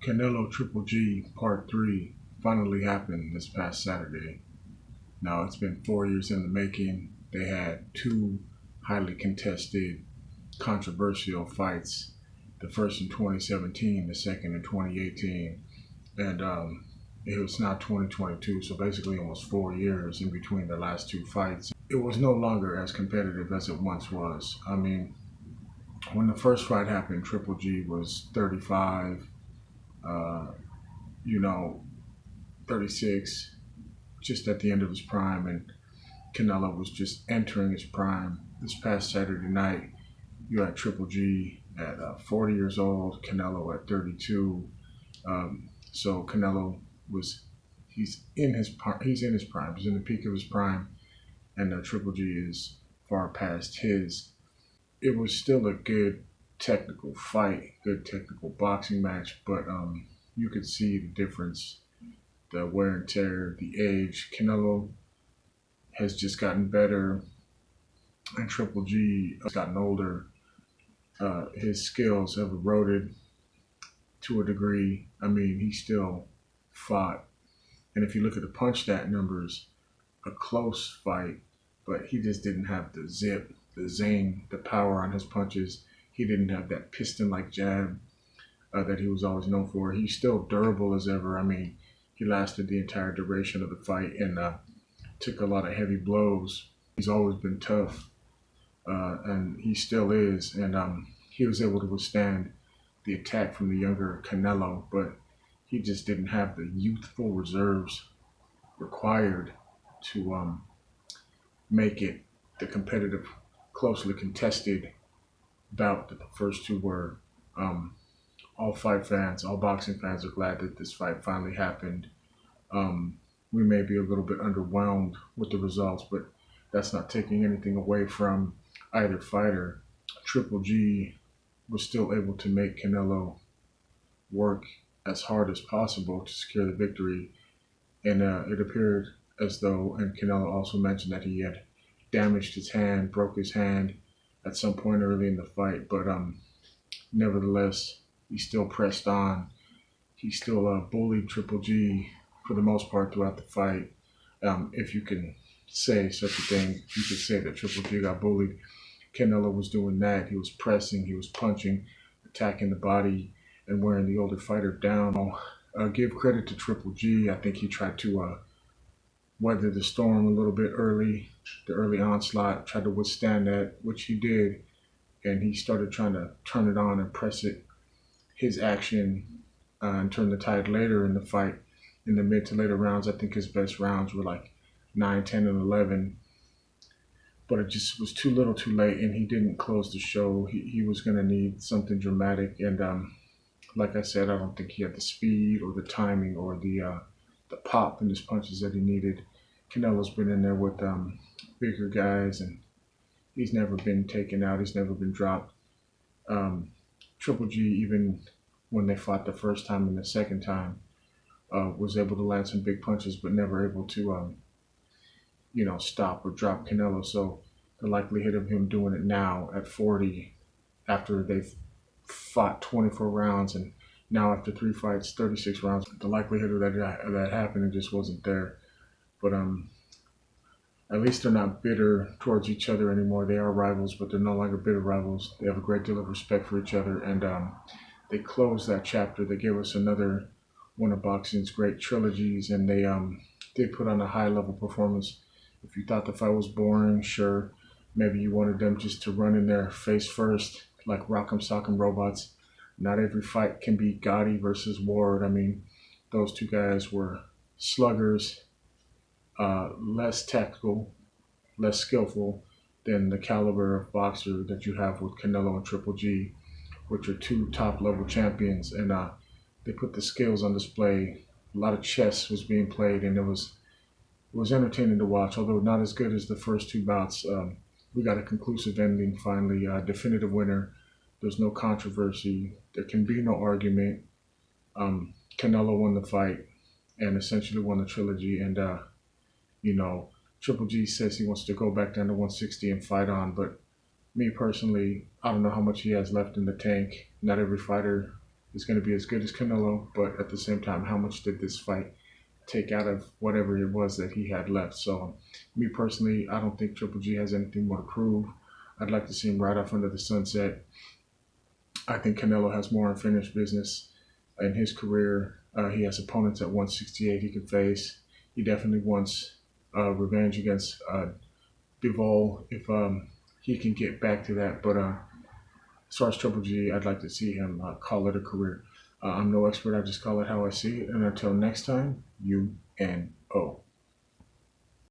Canelo Triple G Part 3 finally happened this past Saturday. Now, it's been 4 years in the making. They had two highly contested, controversial fights. The first in 2017, the second in 2018. And it was now 2022, so basically almost 4 years in between the last two fights. It was no longer as competitive as it once was. I mean, when the first fight happened, Triple G was 35, uh, 36, just at the end of his prime, and Canelo was just entering his prime. This past Saturday night, you had Triple G at 40 years old, Canelo at 32. So Canelo he's in his prime, he's in the peak of his prime, and Triple G is far past his. It was still a good technical fight, good technical boxing match, but you could see the difference, the wear and tear, the age. Canelo has just gotten better, and Triple G has gotten older. His skills have eroded to a degree. I mean, he still fought, and if you look at the punch stat numbers, a close fight, but he just didn't have the zip, the zing, the power on his punches. He didn't have that piston-like jab that he was always known for. He's still durable as ever. I mean, he lasted the entire duration of the fight and took a lot of heavy blows. He's always been tough, and he still is. And he was able to withstand the attack from the younger Canelo, but he just didn't have the youthful reserves required to make it the competitive, closely contested bout that the first two were. All fight fans, all boxing fans are glad that this fight finally happened. We may be a little bit underwhelmed with the results, but that's not taking anything away from either fighter. Triple G was still able to make Canelo work as hard as possible to secure the victory, and it appeared as though, and Canelo also mentioned that he had damaged his hand, broke his hand at some point early in the fight, but nevertheless, he still pressed on. He still bullied Triple G for the most part throughout the fight. If you can say such a thing, you could say that Triple G got bullied. Canelo was doing that. He was pressing, he was punching, attacking the body, and wearing the older fighter down. Give credit to Triple G. I think he tried to weather the storm a little bit early, the early onslaught, tried to withstand that, which he did, and he started trying to turn it on and press it, his action, and turn the tide later in the fight, in the mid to later rounds. I think his best rounds were like 9, 10, and 11, but it just was too little too late, and he didn't close the show. He was going to need something dramatic, and like I said, I don't think he had the speed or the timing or the pop in his punches that he needed. Canelo's been in there with bigger guys, and he's never been taken out. He's never been dropped. Triple G, even when they fought the first time and the second time, was able to land some big punches, but never able to, stop or drop Canelo. So the likelihood of him doing it now at 40, after they've fought 24 rounds, and now after 3 fights, 36 rounds, the likelihood of that happening just wasn't there. But at least they're not bitter towards each other anymore. They are rivals, but they're no longer bitter rivals. They have a great deal of respect for each other, and they closed that chapter. They gave us another one of boxing's great trilogies, and they put on a high-level performance. If you thought the fight was boring, sure, maybe you wanted them just to run in there face first, like Rock'em Sock'em Robots. Not every fight can be Gotti versus Ward. I mean, those two guys were sluggers, less tactical, less skillful than the caliber of boxer that you have with Canelo and Triple G, which are two top-level champions. And they put the skills on display. A lot of chess was being played, and it was entertaining to watch, although not as good as the first two bouts. We got a conclusive ending finally, definitive winner. There's no controversy. There can be no argument. Canelo won the fight and essentially won the trilogy. And, Triple G says he wants to go back down to 160 and fight on. But me personally, I don't know how much he has left in the tank. Not every fighter is going to be as good as Canelo, but at the same time, how much did this fight take out of whatever it was that he had left? So, me personally, I don't think Triple G has anything more to prove. I'd like to see him right off under the sunset. I think Canelo has more unfinished business in his career. He has opponents at 168 he can face. He definitely wants revenge against Bivol if he can get back to that. But as far as Triple G, I'd like to see him call it a career. I'm no expert. I just call it how I see it. And until next time, you and O.